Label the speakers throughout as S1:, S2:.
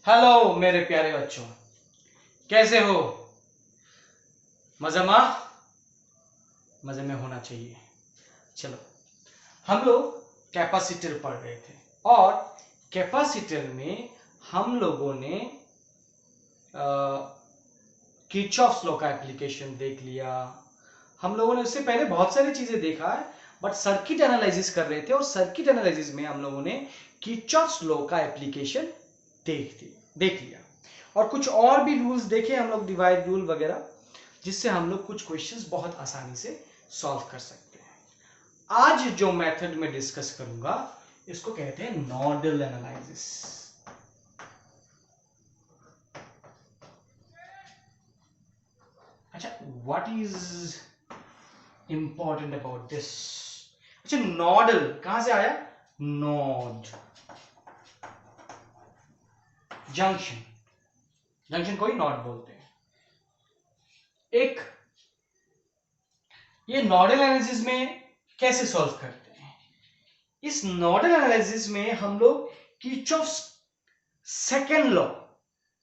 S1: Hello मेरे प्यारे बच्चों, कैसे हो? मजे में होना चाहिए। चलो, हम लोग कैपेसिटर पढ़ रहे थे और कैपेसिटर में हम लोगों ने किरचॉफ्स लॉ का एप्लीकेशन देख लिया। हम लोगों ने उससे पहले बहुत सारी चीजें देखा है, बट सर्किट एनालिसिस कर रहे थे और सर्किट एनालिसिस में हम लोगों ने किरचॉफ्स लॉ का एप्लीकेशन देख लिया और कुछ और भी रूल्स देखे हम लोग, डिवाइड रूल वगैरह, जिससे हम लोग कुछ क्वेश्चंस बहुत आसानी से सॉल्व कर सकते हैं। आज जो मेथड में डिस्कस करूंगा इसको कहते हैं नोडल एनालिसिस। अच्छा, what is important about this? अच्छा, नोडल कहां से आया? नोड, जंक्शन, जंक्शन को ही नोड बोलते हैं। एक ये नोडल एनालिसिस में कैसे सॉल्व करते हैं? इस नोडल एनालिसिस में हम लोग किरचॉफ्स सेकंड लॉ,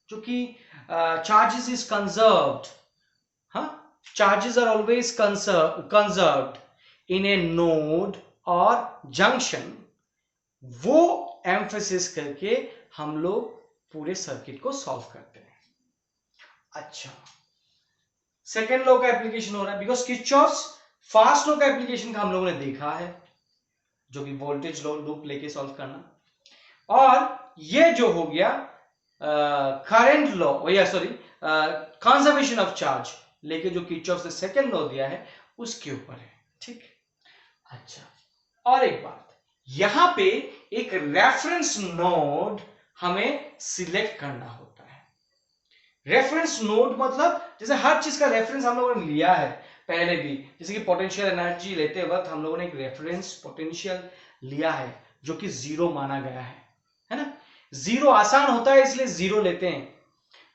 S1: जो कि चार्जेस इज कंजर्व्ड, हाँ, charges are always conserved in a node और जंक्शन, वो एम्फेसिस करके हम लोग पूरे सर्किट को सॉल्व करते हैं। अच्छा, सेकेंड लॉ का एप्लीकेशन हो रहा है बिकॉज किरचॉफ्स फर्स्ट लॉ का एप्लीकेशन का हम लोगों ने देखा है, जो कि वोल्टेज लॉ लूप लेके सॉल्व करना, और ये जो हो गया करंट लॉ या सॉरी कंजर्वेशन ऑफ चार्ज लेके जो किरचॉफ्स ने सेकेंड लॉ दिया है उसके ऊपर है। ठीक, अच्छा, और एक बात, यहां पे एक रेफरेंस नोड हमें सिलेक्ट करना होता है। रेफरेंस नोड मतलब जैसे हर चीज का रेफरेंस हम लोगों ने लिया है पहले भी, जैसे कि पोटेंशियल एनर्जी लेते वक्त हम लोगों ने एक रेफरेंस पोटेंशियल लिया है जो कि जीरो माना गया है ना। जीरो आसान होता है इसलिए जीरो लेते हैं,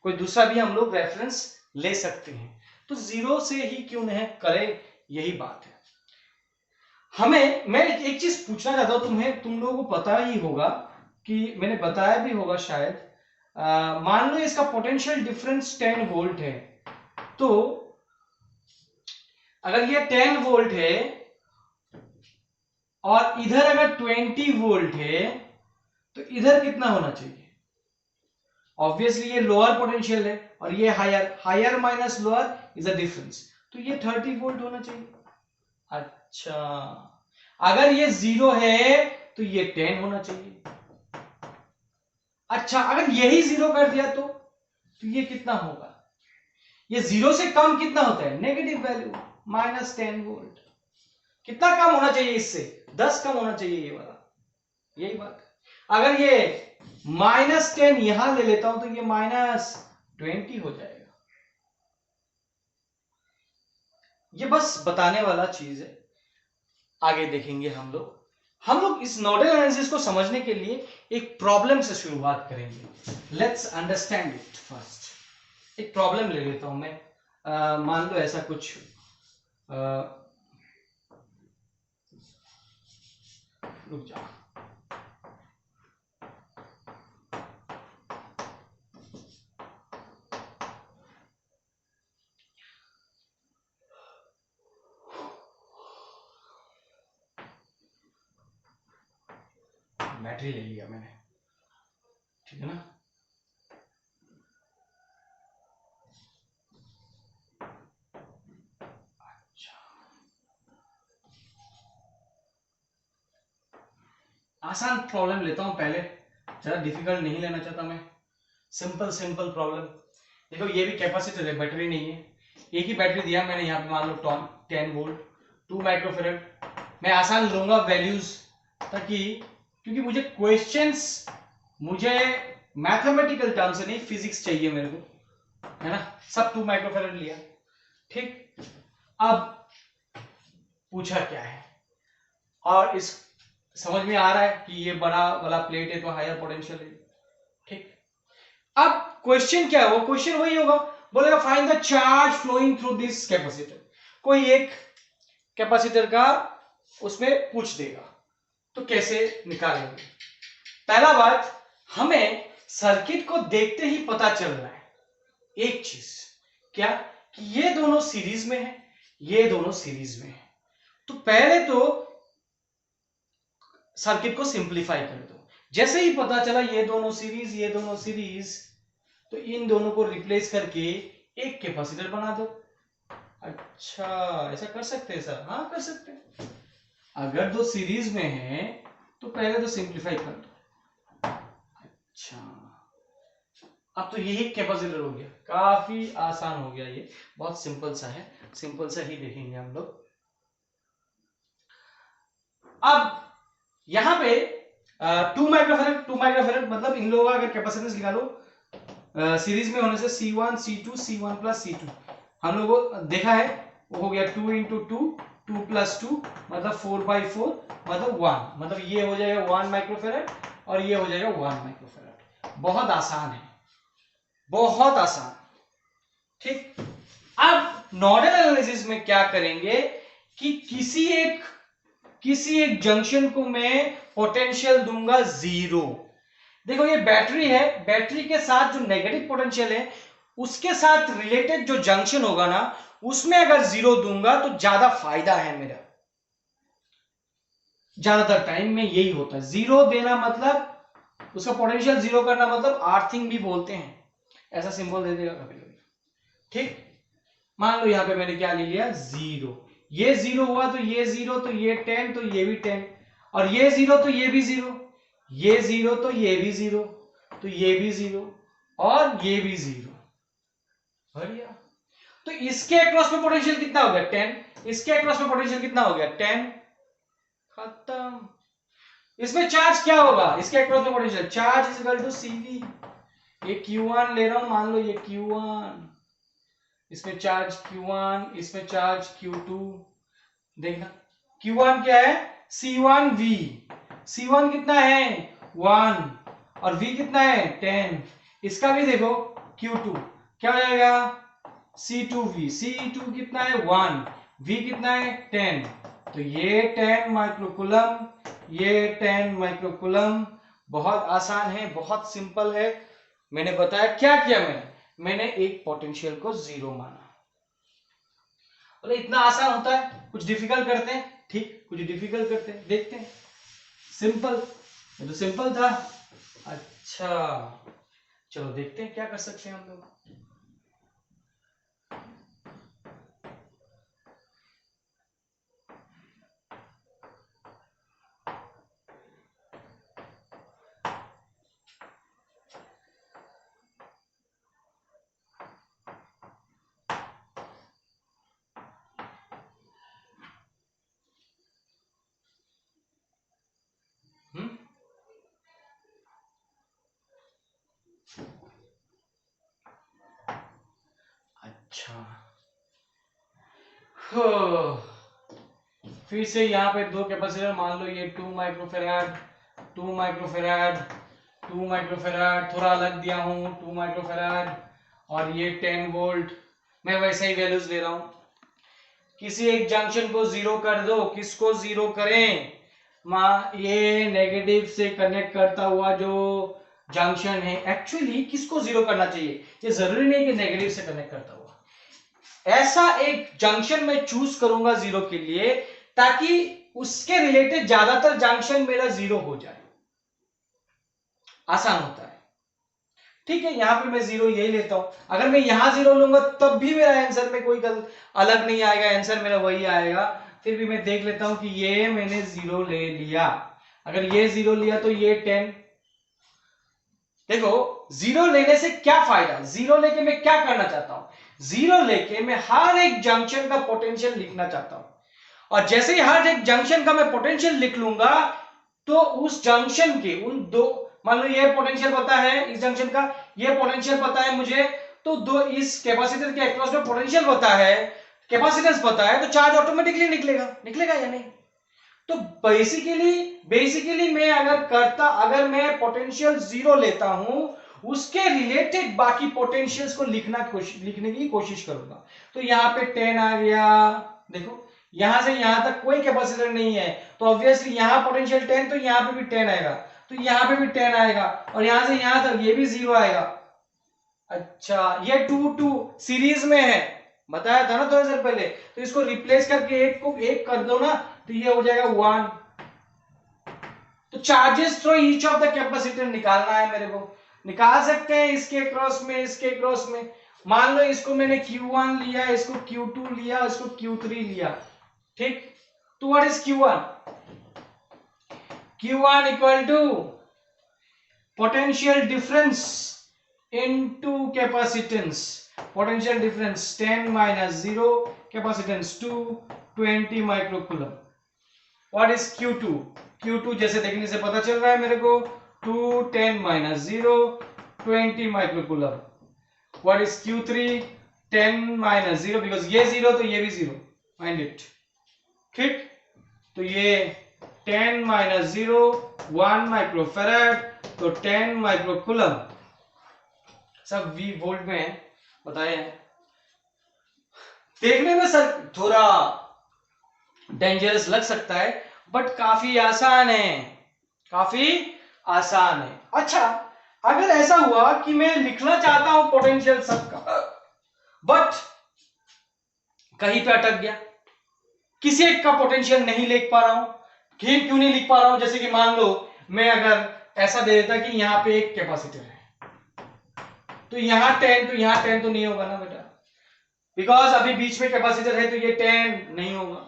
S1: कोई दूसरा भी हम लोग रेफरेंस ले सकते हैं, तो जीरो से ही क्यों नहीं करें, यही बात है। हमें, मैं एक चीज पूछना चाहता हूं तुम्हें, तुम लोगों को पता ही होगा कि मैंने बताया भी होगा शायद, मान लो इसका पोटेंशियल डिफरेंस 10 वोल्ट है, तो अगर ये 10 वोल्ट है और इधर अगर 20 वोल्ट है तो इधर कितना होना चाहिए? ऑब्वियसली ये लोअर पोटेंशियल है और ये higher, higher minus lower is a difference, तो ये 30 वोल्ट होना चाहिए। अच्छा, अगर ये 0 है तो ये 10 होना चाहिए। अच्छा, अगर यही 0 कर दिया तो ये कितना होगा? ये 0 से कम कितना होता है? Negative value, -10 volt. कितना कम होना चाहिए इससे? 10 कम होना चाहिए ये वाला, यही बात। अगर ये -10 यहां ले लेता हूं तो ये -20 हो जाएगा। ये बस बताने वाला चीज है, आगे देखेंगे हम लोग। इस नोडल एनालिसिस को समझने के लिए एक प्रॉब्लम से शुरुआत करेंगे। Let's understand it first. एक प्रॉब्लम ले लेता हूं मैं, मान लो ऐसा कुछ, रुक जाओ, बैटरी ले लिया मैंने, ठीक है ना। आसान प्रॉब्लम लेता हूं पहले, ज्यादा डिफिकल्ट नहीं लेना चाहता मैं, सिंपल सिंपल प्रॉब्लम। देखो ये भी कैपेसिटर है, बैटरी नहीं है, एक ही बैटरी दिया मैंने यहाँ पे, मान लो 10 वोल्ट 2 माइक्रोफेरेड। मैं आसान लूंगा वैल्यूज, ताकि क्योंकि मुझे क्वेश्चंस, मुझे मैथमेटिकल टर्म से नहीं, फिजिक्स चाहिए मेरे को, है ना। सब 2 माइक्रोफेरेड लिया, ठीक। अब पूछा क्या है, और इस समझ में आ रहा है कि ये बड़ा वाला प्लेट है तो हायर पोटेंशियल है, ठीक। अब क्वेश्चन क्या है, वो क्वेश्चन वही होगा, बोलेगा find the charge flowing through this capacitor. कोई एक कैपेसिटर का उसमें पूछ देगा, तो कैसे निकालेंगे? पहला बात, हमें सर्किट को देखते ही पता चल रहा है एक चीज, क्या कि ये दोनों सीरीज में है, ये दोनों सीरीज में है। तो पहले तो सर्किट को सिंप्लीफाई कर दो। जैसे ही पता चला ये दोनों सीरीज, ये दोनों सीरीज, तो इन दोनों को रिप्लेस करके एक कैपेसिटर बना दो। अच्छा, ऐसा कर सकते हैं सर? हाँ, कर सकते हैं। अगर दो सीरीज में है तो पहले तो सिंप्लीफाई कर दो। अच्छा, अब तो यही कैपेसिटर हो गया। काफी आसान हो गया, ये बहुत सिंपल सा है, सिंपल सा ही देखेंगे हम लोग। अब यहां पे 2 माइक्रोफेरेड मतलब इन लोगों का अगर कैपेसिटेंस निकालो सीरीज में होने से C1 C2 C1 plus C2 हम लोगों को देखा है, वो हो गया 2 इंटू 2 2 प्लस 2 मतलब 4/4 मतलब 1, मतलब ये हो जाएगा 1 माइक्रोफेरेड और ये हो जाएगा 1 माइक्रोफेरेड। बहुत आसान है, बहुत आसान। ठीक, अब नोडल एनालिसिस में क्या करेंगे कि किसी एक जंक्शन को मैं पोटेंशियल दूंगा 0। देखो ये बैटरी है, बैटरी के साथ जो नेगेटिव पोटेंशियल है उसके साथ रिलेटेड जो जंक्शन होगा ना, उसमें अगर 0 दूंगा तो ज्यादा फायदा है मेरा। ज्यादातर टाइम में यही होता है, 0 देना मतलब उसका पोटेंशियल 0 करना मतलब अर्थिंग भी बोलते हैं, ऐसा सिंबल दे देगा कभी कभी। ठीक, मान लो यहां पे मैंने क्या ले लिया 0, ये 0 हुआ तो ये 0, तो ये 10 तो ये भी 10, और ये 0 तो ये भी 0, ये 0 तो ये भी 0, तो ये भी 0 और ये भी 0। बढ़िया, तो इसके अक्रॉस में पोटेंशियल कितना हो गया 10, इसके अक्रॉस में पोटेंशियल कितना हो गया 10, खत्म। इसमें चार्ज क्या होगा, इसके अक्रॉस में potential charge is equal to CV। ये Q1 ले रहा हूं, मान लो ये Q1, इसमें चार्ज Q1, इसमें चार्ज Q2। देखना Q1 क्या है C1V, C1 कितना है 1 और V कितना है 10। इसका भी देखो Q2 क्या हो जाएगा C2V, C2 कितना है 1, V कितना है 10, तो ये 10 माइक्रोकूलम, ये 10 माइक्रोकूलम। बहुत आसान है, बहुत सिंपल है। मैंने बताया क्या किया, मैंने एक पोटेंशियल को 0 माना। बोले इतना आसान होता है, कुछ डिफिकल्ट करते हैं? ठीक, कुछ डिफिकल्ट करते हैं, देखते हैं। सिंपल, ये तो सिंपल था। अच्छा, चलो देखते हैं क्या कर सकते हैं हम लोग। अच्छा, फिर से यहाँ पे दो कैपेसिटर, मान लो ये 2 माइक्रोफेराड 2 माइक्रोफेराड 2 माइक्रोफेराड, थोड़ा अलग दिया हूं 2 माइक्रोफेराड, और ये 10 वोल्ट। मैं वैसे ही वैल्यूज ले रहा हूं। किसी एक जंक्शन को 0 कर दो, किसको 0 करें, ये नेगेटिव से कनेक्ट करता हुआ जो जंक्शन है, एक्चुअली किसको 0 करना चाहिए, ये जरूरी नहीं कि नेगेटिव से कनेक्ट करता हुआ, ऐसा एक जंक्शन मैं चूज करूंगा 0 के लिए ताकि उसके रिलेटेड ज्यादातर जंक्शन मेरा 0 हो जाए। आसान होता है। ठीक है, यहां पे मैं 0 यही लेता हूं। अगर मैं यहां 0 लूंगा तब भी मेरा आंसर में कोई अलग नहीं आएगा, आंसर मेरा वही आएगा। फिर भी मैं देख लेता हूं कि ये मैंने 0 ले लिया, अगर ये 0 लिया तो ये 10। देखो 0 लेने से क्या फायदा, 0 लेके मैं क्या करना चाहता हूं, 0 लेके मैं हर एक जंक्शन का पोटेंशियल लिखना चाहता हूं, और जैसे ही हर एक जंक्शन का मैं पोटेंशियल लिख लूंगा तो उस जंक्शन के उन दो, मान लो ये पोटेंशियल पता है इस जंक्शन का, ये पोटेंशियल पता है मुझे, तो दो इस कैपेसिटर के अक्रॉस में पोटेंशियल पता है, कैपेसिटेंस पता है, तो चार्ज ऑटोमेटिकली निकलेगा या नहीं। तो बेसिकली मैं अगर मैं पोटेंशियल 0 लेता हूं, उसके रिलेटेड बाकी पोटेंशियल्स को लिखने की कोशिश करूंगा। तो यहां पे 10 आ गया, देखो यहां से यहां तक कोई कैपेसिटर नहीं है, तो ऑब्वियसली यहां पोटेंशियल 10, तो यहां पे भी 10 आएगा, तो यहाँ पे भी 10 आएगा और यहां से यहां तक ये भी 0 आएगा। अच्छा, ये 2 2 सीरीज में है, बताया था ना थोड़ी देर पहले। तो इसको रिप्लेस करके एक को एक कर दो ना, तो ये हो जाएगा 1। तो charges through each of the capacitor निकालना है मेरे को। निकाल सकते हैं इसके क्रॉस में, इसके क्रॉस में। मान लो इसको मैंने Q1 लिया, इसको Q2 लिया, इसको Q3 लिया, ठीक। तो what is Q1? Q1 equal to potential difference into capacitance. Potential difference 10 minus 0, capacitance 2, 20 microcoulomb. What is Q2? Q2 जैसे देखने से पता चल रहा है मेरे को, 2 10 minus 0, 20 microcoulomb. What is Q3? 10 minus 0, because ये 0 तो ये भी 0, माइंड इट, ठीक। तो ये 10 माइनस 0, 1 माइक्रोफैराड, तो 10 माइक्रोकूलम। सब V वोल्ट में है, बताए हैं। देखने में सर थोड़ा डेंजरस लग सकता है, बट काफी आसान है, काफी आसान है। अच्छा, अगर ऐसा हुआ कि मैं लिखना चाहता हूं पोटेंशियल सबका, बट कहीं पे अटक गया, किसी एक का पोटेंशियल नहीं लिख पा रहा हूं। क्यों नहीं लिख पा रहा हूं? जैसे कि मान लो मैं अगर ऐसा दे देता कि यहां पे एक कैपेसिटर है, तो यहां 10, तो यहां 10 तो नहीं होगा ना बेटा, बिकॉज अभी बीच में कैपेसिटर है, तो ये 10 नहीं होगा।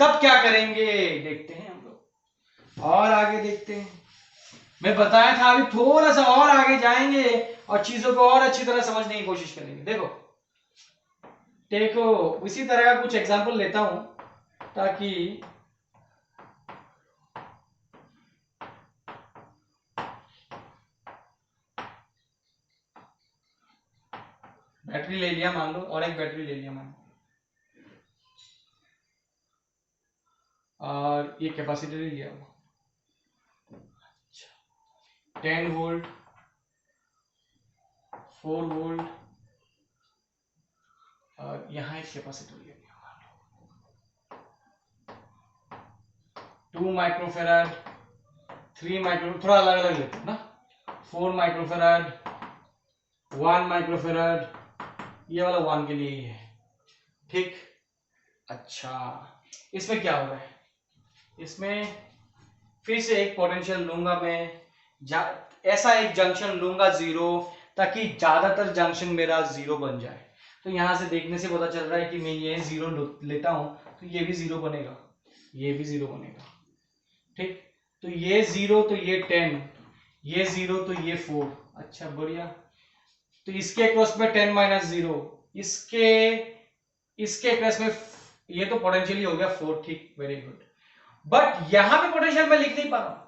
S1: तब क्या करेंगे देखते हैं हम लोग, और आगे देखते हैं। मैं बताया था अभी थोड़ा सा और आगे जाएंगे और चीजों को और अच्छी तरह समझने की कोशिश करेंगे। देखो उसी तरह का कुछ एग्जांपल लेता हूं ताकि बैटरी ले लिया मान लो, और एक बैटरी ले लिया मान लो, और ये कैपेसिटर ही लिया हुआ। 10 वोल्ट, 4 वोल्ट, और यहां एक कैपेसिटर ले लिया, 2 माइक्रोफैराड, 3 माइक्रो, थोड़ा अलग अलग लेते हैं ना, 4 माइक्रोफैराड, 1 माइक्रोफैराड, ये वाला 1 के लिए ही है, ठीक। अच्छा, इसमें क्या हो रहा है? इसमें फिर से एक पोटेंशियल लूंगा मैं, ऐसा एक जंक्शन लूंगा 0, ताकि ज्यादातर जंक्शन मेरा 0 बन जाए। तो यहां से देखने से पता चल रहा है कि मैं ये 0 लेता हूं तो ये भी 0 बनेगा, ये भी 0 बनेगा, ठीक। तो ये 0 तो ये 10, ये 0 तो ये 4। अच्छा बढ़िया। तो इसके क्रॉस में 10 माइनस 0, इसके क्रॉस में ये तो पोटेंशियल ही हो गया 4, ठीक, वेरी गुड। बट यहां पे पोटेंशियल मैं लिख नहीं पा रहा हूं।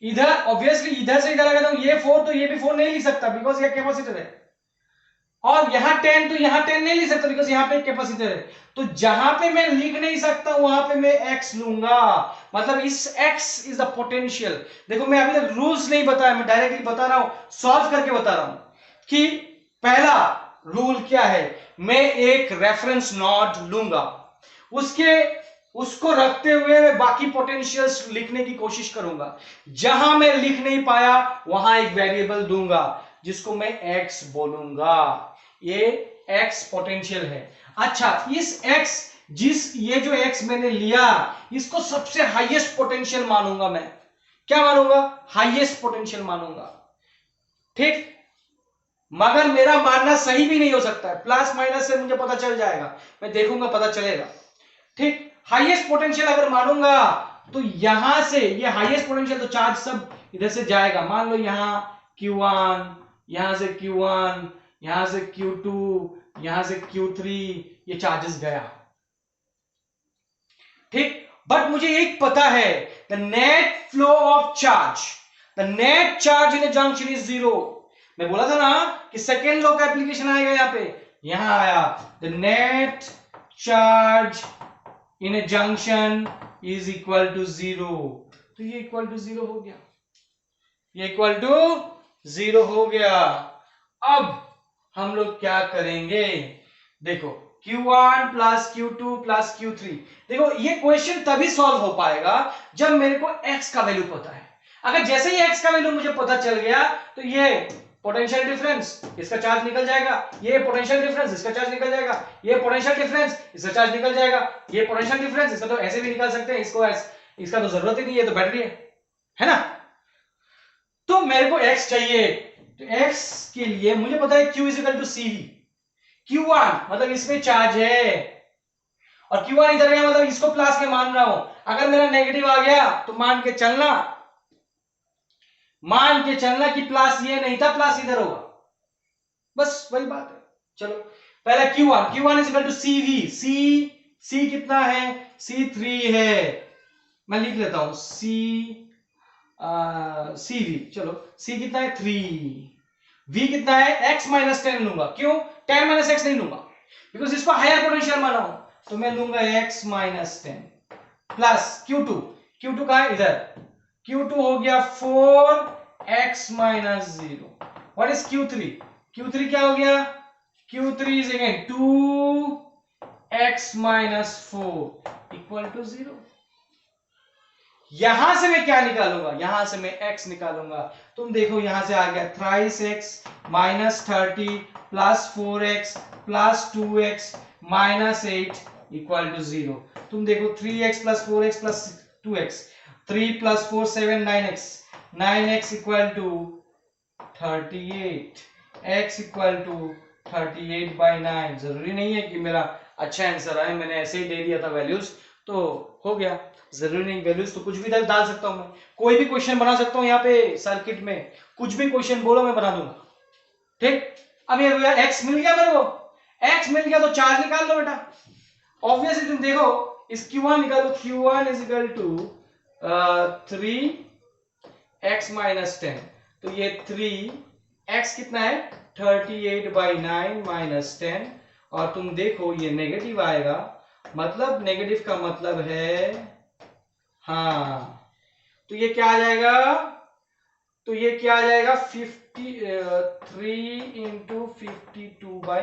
S1: इधर ऑब्वियसली इधर से इधर लगाता हूं, ये 4 तो ये भी 4 नहीं लिख सकता बिकॉज ये कैपेसिटर है, और यहां 10 तो यहां 10 नहीं लिख सकता बिकॉज यहां पे एक कैपेसिटर है। तो जहां पे मैं लिख नहीं सकता वहां पे मैं x लूंगा, मतलब इस x इज द पोटेंशियल। देखो मैं अभी तक रूल्स नहीं बताया, मैं डायरेक्टली बता रहा हूं, सॉल्व करके बता रहा हूं कि पहला रूल क्या है। मैं एक रेफरेंस नोड लूंगा, उसको रखते हुए मैं बाकी पोटेंशियल्स लिखने की कोशिश करूंगा। जहां मैं लिख नहीं पाया वहां एक वेरिएबल दूंगा जिसको मैं x बोलूंगा। ये x पोटेंशियल है। अच्छा, इस x ये जो x मैंने लिया इसको सबसे हाईएस्ट पोटेंशियल मानूंगा मैं। क्या मानूंगा? हाईएस्ट पोटेंशियल मानूंगा, ठीक। मगर मेरा मानना सही भी नहीं हो सकता है, प्लस माइनस से मुझे पता चल जाएगा, मैं देखूंगा पता चलेगा, ठीक। हाईएस्ट पोटेंशियल अगर मानूंगा तो यहां से ये हाईएस्ट पोटेंशियल, तो चार्ज सब इधर से जाएगा। मान लो यहां Q1, यहां से Q1, यहां से Q2, यहां से Q3, ये चार्जेस गया, ठीक। बट मुझे एक पता है, the net flow of charge, the net charge in a junction is 0। मैं बोला था ना कि सेकेंड लॉ का एप्लीकेशन आएगा यहां पे, यहां आया, the net charge in a junction is equal to 0। तो ये इक्वल टू 0 हो गया, ये इक्वल टू 0 हो गया। अब हम लोग क्या करेंगे, देखो Q1 plus Q2 plus Q3। देखो ये क्वेश्चन तभी सॉल्व हो पाएगा जब मेरे को x का वैल्यू पता है। अगर जैसे ही x का वैल्यू मुझे पता चल गया तो ये पोटेंशियल डिफरेंस, इसका चार्ज निकल जाएगा, ये पोटेंशियल डिफरेंस, इसका चार्ज निकल जाएगा, ये पोटेंशियल डिफरेंस, इसका चार्ज निकल जाएगा, ये पोटेंशियल डिफरेंस, इसका तो ऐसे भी निकाल सकते हैं, इसको इसका तो जरूरत ही नहीं है, तो बैटरी है ना। तो मेरे को x चाहिए, तो x के लिए मुझे पता है q is equal to CV। Q1 मतलब इसमें चार्ज है और Q1 इधर गया मतलब इसको प्लस में मान रहा हूं। अगर मेरा नेगेटिव आ गया तो मान के चलना कि प्लस ये नहीं था, प्लस इधर होगा, बस वही बात है। चलो पहले Q1 is equal to CV। C कितना है, C3 है, मैं लिख लेता हूं CV। चलो C कितना है 3, V कितना है x माइनस 10 लूंगा, क्यों 10 माइनस एक्स नहीं लूंगा, बिकॉज इसको हायर पोटेंशियल माना हूं, तो मैं लूंगा x माइनस 10 प्लस Q2 कहां है, इधर, Q2 हो गया 4x minus 0। What is Q3 क्या हो गया, Q3 is again 2x minus 4 equal to 0। यहां से मैं क्या निकालूंगा, यहां से मैं x निकालूंगा। तुम देखो यहां से आ गया thrice x minus 30 plus 4x plus 2x minus 8 equal to 0। तुम देखो 3x plus 4x plus 2x, 3 plus 4 7 9x equal to 38, x equal to 38 by 9। जरूरी नहीं है कि मेरा अच्छा आंसर आए, मैंने ऐसे ही दे दिया था वैल्यूज तो हो गया, जरूरी नहीं, वैल्यूज तो कुछ भी डाल सकता हूं मैं, कोई भी क्वेश्चन बना सकता हूं, यहाँ पे सर्किट में कुछ भी क्वेश्चन बोलो मैं बना दूंगा। ठीक, अब ये x मिल गया मेरे को, x मिल गया तो चार्ज निकाल लो बेटा। ऑब्वियसली तुम देखो इस Q1 निकालो, Q1 is equal to 3x minus 10, तो ये 3x कितना है 38 बाई 9 माइनस 10, और तुम देखो ये नेगेटिव आएगा, मतलब नेगेटिव का मतलब है हाँ, तो ये क्या आ जाएगा, तो ये क्या आ जाएगा 53 into 52 by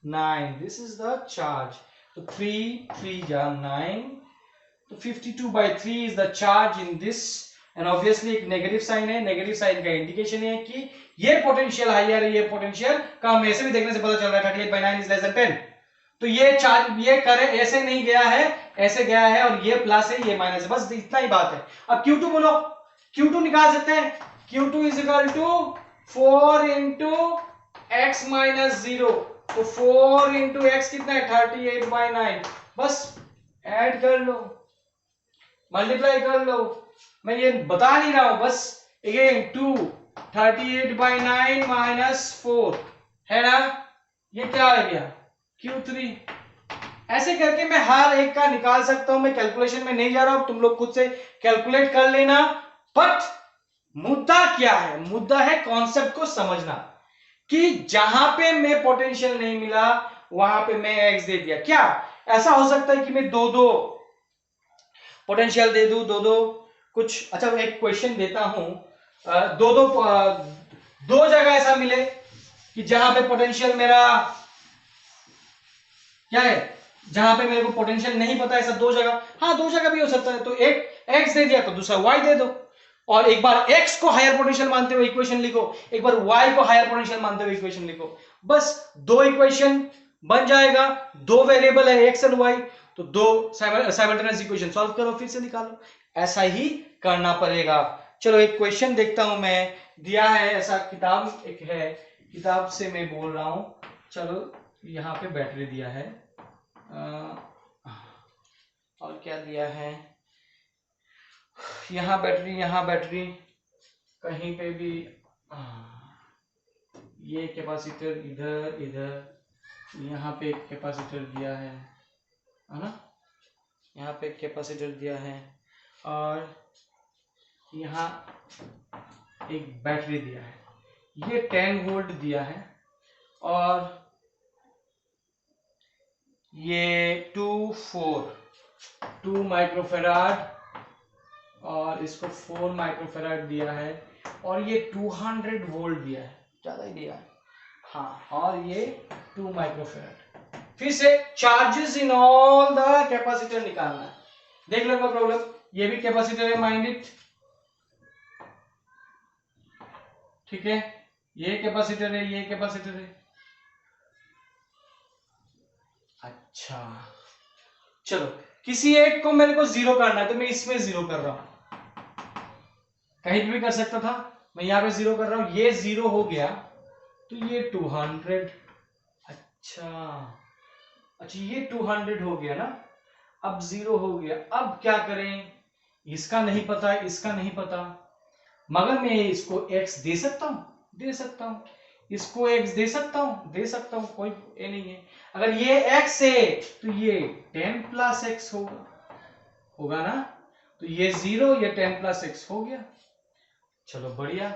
S1: 9, this is the charge. तो 3 जा 9, तो 52 by 3 is the charge in this, and obviously एक नेगेटिव साइन है, नेगेटिव साइन का इंडिकेशन है कि ये पोटेंशियल हायर है, ये पोटेंशियल कम है। ऐसे भी देखने से पता चल रहा है 38 बाई 9 इज लेस देन 10, तो ये चार्ज ये करे ऐसे नहीं गया है, ऐसे गया है, और ये प्लस है ये माइनस है, बस इतना ही बात है। अब Q2 बोलो, Q2 निकाल सकते हैं, Q2 is equal to 4 into x minus 0, तो 4 इंटू एक्स कितना है 38 बाई 9, बस ऐड कर लो, मल्टीप्लाई कर लो, मैं ये बता नहीं रहा हूं, बस अगेन 2 38 बाई 9 माइनस 4 है ना, ये क्या आ गया Q3। ऐसे करके मैं हर एक का निकाल सकता हूं, मैं कैलकुलेशन में नहीं जा रहा हूं, तुम लोग खुद से कैलकुलेट कर लेना। बट मुद्दा क्या है, मुद्दा है कॉन्सेप्ट को समझना, कि जहां पे मैं पोटेंशियल नहीं मिला वहां पे मैं एक्स दे दिया। क्या ऐसा हो सकता है कि मैं दो पोटेंशियल दे दूं, दो कुछ, अच्छा एक क्वेश्चन देता हूं, दो जगह ऐसा मिले कि जहां पे पोटेंशियल मेरा क्या है, जहां पे मेरे को पोटेंशियल नहीं पता, ऐसा दो जगह, हाँ दो जगह भी हो सकता है, तो एक x दे दिया तो दूसरा y दे दो, और एक बार x को हायर पोटेंशियल मानते हुए इक्वेशन लिखो, एक बार y को हायर पोटेंशियल मानते हुए इक्वेशन लिखो, बस दो इक्वेशन बन जाएगा, दो वेरिएबल है x एंड y, तो दो साइमल्टेनियस इक्वेशन सॉल्व करो, फिर से निकालो, ऐसा ही करना पड़ेगा। चलो एक क्वेश्चन देखता हूं मैं, दिया है ऐसा, किताब एक है, किताब से मैं बोल रहा हूं। चलो यहाँ पे बैटरी दिया है, और क्या दिया है, यहाँ बैटरी कहीं पे भी, ये कैपेसिटर इधर यहाँ पे एक कैपेसिटर दिया है ना, यहाँ पे एक कैपेसिटर दिया है, और यहाँ एक बैटरी दिया है, ये 10 वोल्ट दिया है, और ये 2 माइक्रोफेराड, और इसको 4 माइक्रोफेराड दिया है, और ये 200 वोल्ट दिया है, ज्यादा ही दिया है हाँ, और ये 2 माइक्रोफेराड, फिर से charges in all the capacitor निकालना है। देख लो प्रॉब्लम, ये भी कैपेसिटर है माइंडेड, ठीक है, ये कैपेसिटर है, ये कैपेसिटर है। अच्छा चलो, किसी एक को मेरे को जीरो करना है तो मैं इसमें जीरो कर रहा हूं, कहीं भी कर सकता था, मैं यहां पे जीरो कर रहा हूं, ये जीरो हो गया तो ये 200। अच्छा अच्छा, ये 200 हो गया ना, अब जीरो हो गया। अब क्या करें, इसका नहीं पता, इसका नहीं पता, मगर मैं इसको x दे सकता हूं, दे सकता हूं, इसको x दे सकता हूं, दे सकता हूं, कोई ये नहीं है। अगर ये x है तो ये 10 प्लस x होगा, होगा ना, तो ये 0, ये 10 प्लस x हो गया। चलो बढ़िया।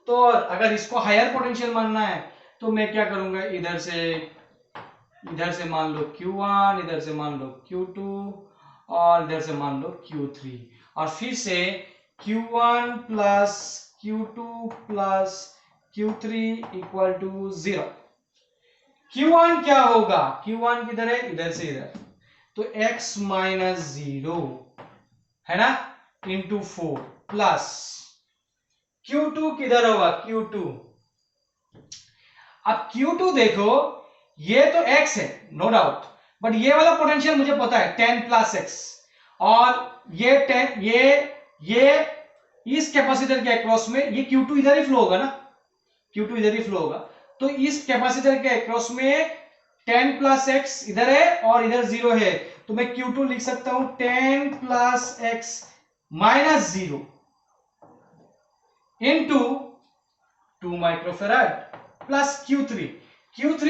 S1: तो अगर इसको हायर पोटेंशियल मानना है तो मैं क्या करूंगा, इधर से मान लो Q1, इधर से मान लो Q2 और इधर से मान लो Q3, और फिर से Q1 plus Q2 plus Q3 equal to 0। Q1 क्या होगा, Q1 किधर है, इधर से इधर, तो x माइनस 0 है ना, इंटू 4 प्लस Q2 किधर होगा, Q2, अब Q2 देखो, ये तो x है नो डाउट, बट ये वाला पोटेंशियल मुझे पता है 10 प्लस x, और ये 10, ये इस कैपेसिटर के अक्रॉस में ये Q2 इधर ही फ्लो होगा ना, Q2 इधर ही फ्लो होगा, तो इस कैपेसिटर के अक्रॉस में 10 प्लस x इधर है और इधर 0 है, तो मैं Q2 लिख सकता हूं 10 plus x minus 0 into 2 microfarad plus Q3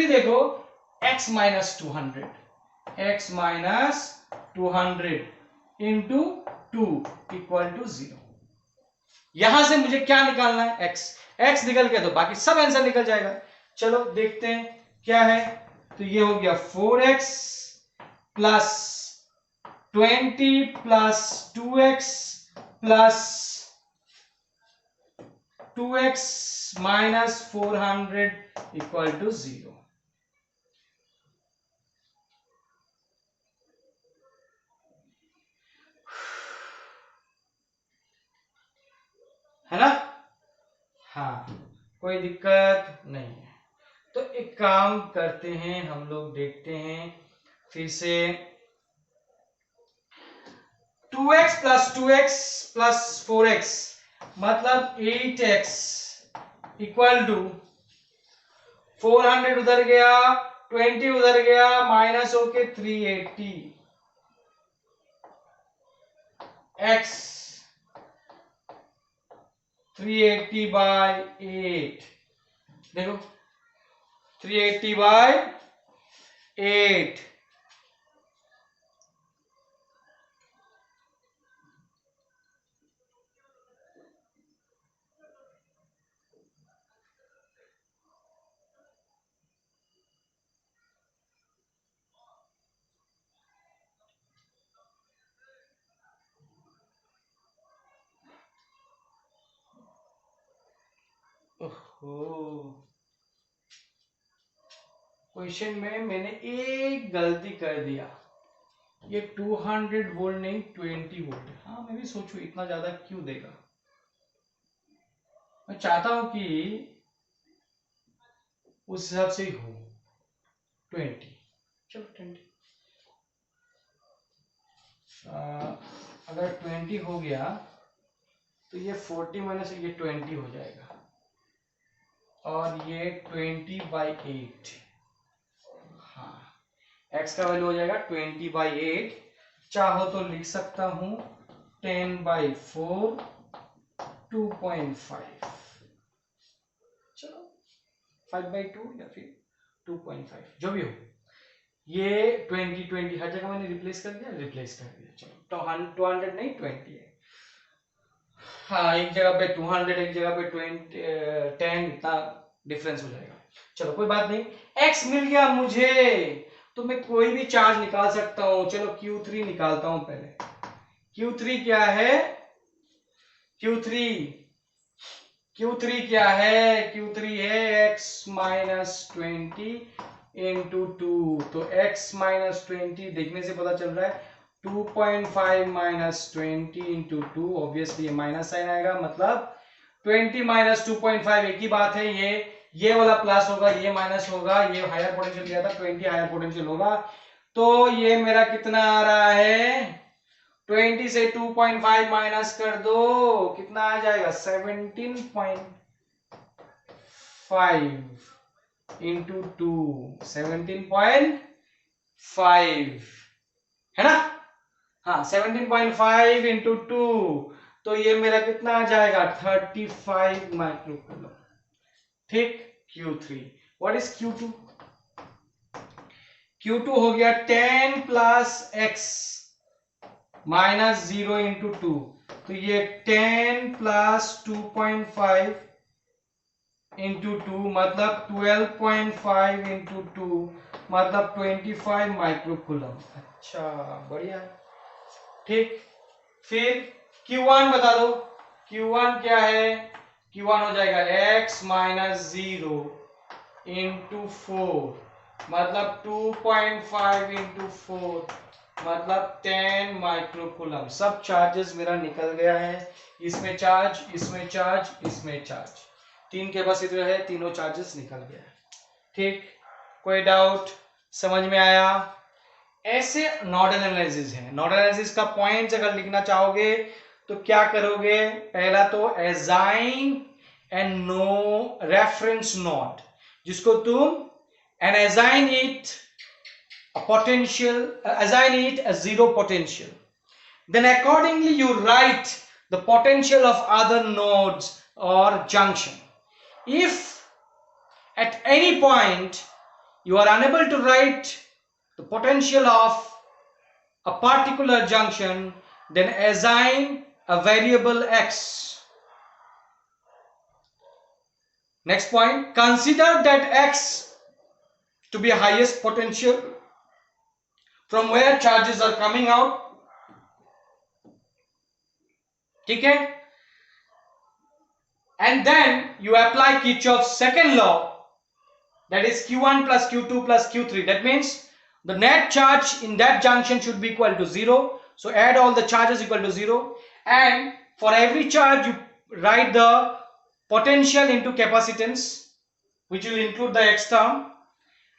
S1: देखो x minus 200, x minus 200 into 2 equal to 0। यहां से मुझे क्या निकालना है, x निकल गया तो बाकी सब आंसर निकल जाएगा। चलो देखते हैं क्या है, तो ये हो गया 4x plus 20 plus 2x plus 2x minus 400 equal to 0। है ना, हाँ कोई दिक्कत नहीं है। तो एक काम करते हैं हम लोग, देखते हैं फिर से, 2x plus 2x plus 4x मतलब 8x इक्वल टू 400 उधर गया, 20 उधर गया, माइनस होके 380 x 380 बाय 8, देखो 380 बाय 8, क्वेश्चन में मैंने एक गलती कर दिया, ये 200 वोल्ट नहीं 20 वोल्ट है। हाँ मैं भी सोचू इतना ज्यादा क्यों देगा, मैं चाहता हूं कि उस हिसाब से ही हो 20, चलो 20, अगर 20 हो गया तो ये 40 माइनस ये 20 हो जाएगा, और ये 20 बाई 8, हाँ x का वैल्यू हो जाएगा 20 बाई 8, चाहो तो लिख सकता हूं 10 बाई 4 2.5, चलो 5 बाई 2 या फिर 2.5 जो भी हो, ये 20 हर जगह मैंने रिप्लेस कर दिया, चलो 200 नहीं 20 है, हाँ एक जगह पे 200 एक जगह पे 10, इतना डिफरेंस हो जाएगा। चलो कोई बात नहीं, x मिल गया मुझे, तो मैं कोई भी चार्ज निकाल सकता हूं। चलो Q3 निकालता हूं पहले, Q3 क्या है, Q3 क्या है, Q3 है x माइनस 20 इंटू 2, तो x माइनस 20 देखने से पता चल रहा है 2.5 माइनस 20 इंटू 2, ऑब्वियसली ये माइनस साइन आएगा, मतलब 20 माइनस 2.5 एक ही बात है, ये वाला प्लस होगा, ये माइनस होगा, ये हायर पोटेंशियल दिया था 20 हायर पोटेंशियल होगा, तो ये मेरा कितना आ रहा है 20 से 2.5 माइनस कर दो, कितना आ जाएगा 17.5 इंटू 2, 17.5 है ना, हाँ 17.5 इंटू 2, तो ये मेरा कितना आ जाएगा 35 माइक्रोकूलम, ठीक। Q3, what is Q2? Q2 हो गया 10 प्लस x माइनस 0 इंटू 2, तो ये 10 प्लस 2.5 इंटू 2 मतलब 12.5 इंटू 2 मतलब 25 माइक्रोकूलम। अच्छा बढ़िया, ठीक। फिर Q1 बता दो, Q1 क्या है, Q1 हो जाएगा x माइनस 0 इंटू 4 मतलब 2.5 इंटू 4 मतलब 10 माइक्रोकूलम। सब चार्जेस मेरा निकल गया है, इसमें चार्ज, इसमें चार्ज, इसमें चार्ज, 3 कैपेसिटर है, तीनों चार्जेस निकल गया है, ठीक। कोई डाउट, समझ में आया? ऐसे नोडल एनालिसिस है। नोडल एनालिसिस का पॉइंट्स अगर लिखना चाहोगे तो क्या करोगे, पहला तो assign and no reference node, जिसको तुम and assign it a potential, assign it a zero potential, then accordingly you write the potential of other nodes or junction. If at any point you are unable to write the potential of a particular junction, then assign a variable x. Next point, consider that x to be highest potential from where charges are coming out, ठीक है। And then you apply Kirchhoff's second law, that is Q1 plus Q2 plus Q3. That means the net charge in that junction should be equal to 0. So add all the charges equal to 0, and for every charge you write the potential into capacitance, which will include the x term,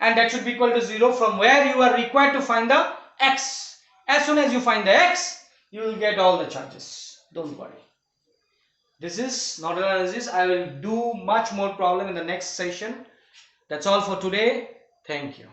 S1: and that should be equal to 0, from where you are required to find the x. As soon as you find the x, you will get all the charges, don't worry. This is nodal analysis. I will do much more problem in the next session. That's all for today. Thank you.